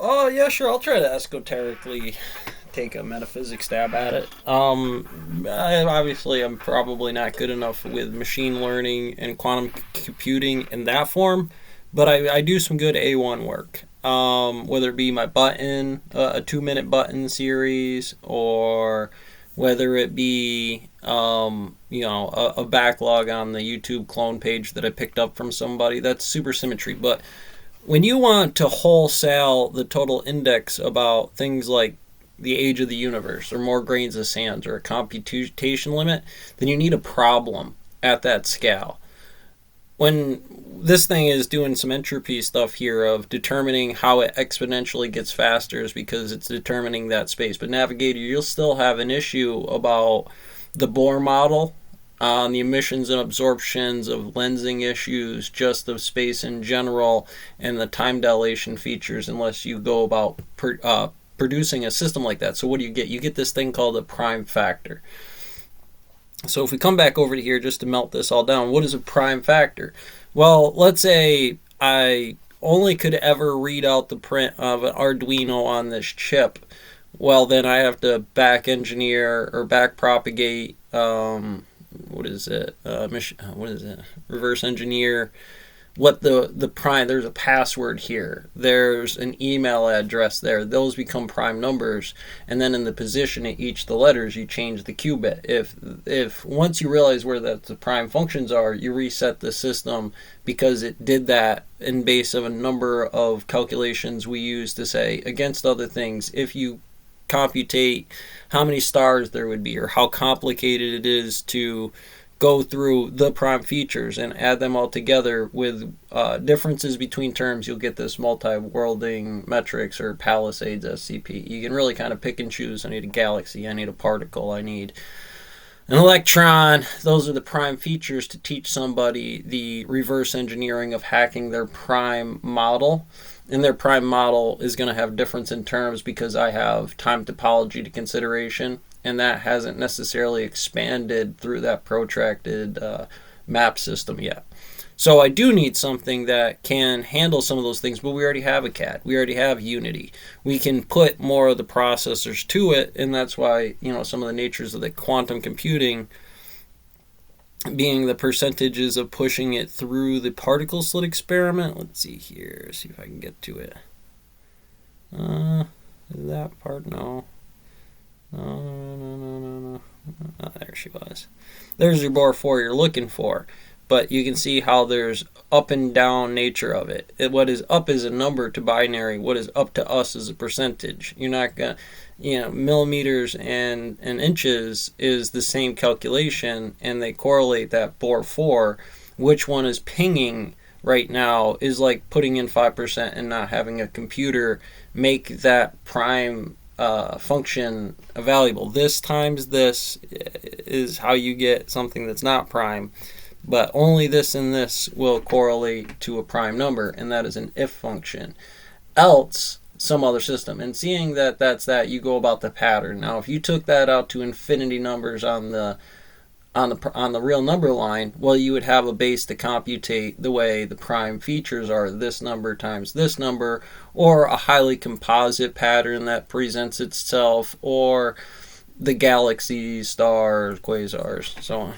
Oh, yeah, sure. I'll try to esoterically take a metaphysics stab at it. Obviously, I'm probably not good enough with machine learning and quantum computing in that form, but I do some good A1 work. Whether it be my button, a 2 minute button series, or whether it be a backlog on the YouTube clone page that I picked up from somebody. That's supersymmetry. But when you want to wholesale the total index about things like the age of the universe or more grains of sand or a computation limit, then you need a problem at that scale. When this thing is doing some entropy stuff here of determining how it exponentially gets faster is because it's determining that space. But Navigator, you'll still have an issue about the Bohr model on the emissions and absorptions of lensing issues, just of space in general, and the time dilation features, unless you go about producing a system like that. So what do you get? You get this thing called a prime factor. So if we come back over to here just to melt this all down, what is a prime factor? Well, let's say I only could ever read out the print of an Arduino on this chip. Well, then I have to back engineer or back propagate what is it? What is it? Reverse engineer. What the prime? There's a password here. There's an email address there. Those become prime numbers, and then in the position of each of the letters, you change the qubit. If once you realize where the prime functions are, you reset the system because it did that in base of a number of calculations we use to say against other things. If you computate how many stars there would be or how complicated it is to go through the prime features and add them all together with differences between terms, you'll get this multi-worlding metrics or Palisades SCP. You can really kind of pick and choose. I need a galaxy, I need a particle, I need an electron. Those are the prime features to teach somebody the reverse engineering of hacking their prime model. And their prime model is going to have difference in terms because I have time topology to consideration, and that hasn't necessarily expanded through that protracted map system yet. So I do need something that can handle some of those things, but we already have a CAD. We already have Unity. We can put more of the processors to it, and that's why, some of the natures of the quantum computing being the percentages of pushing it through the particle slit experiment. Let's see here. See if I can get to it. That part, no. No. Oh, there she was. There's your Bohr 4 you're looking for. But you can see how there's up and down nature of it. What is up is a number to binary. What is up to us is a percentage. You're not going to, millimeters and inches is the same calculation, and they correlate that Bohr 4. Which one is pinging right now is like putting in 5% and not having a computer make that prime function valuable. This times this is how you get something that's not prime. But only this and this will correlate to a prime number, and that is an if function. Else, some other system. And seeing that that's that, you go about the pattern. Now, if you took that out to infinity numbers on the real number line, well, you would have a base to computate the way the prime features are this number times this number, or a highly composite pattern that presents itself, or the galaxies, stars, quasars, so on.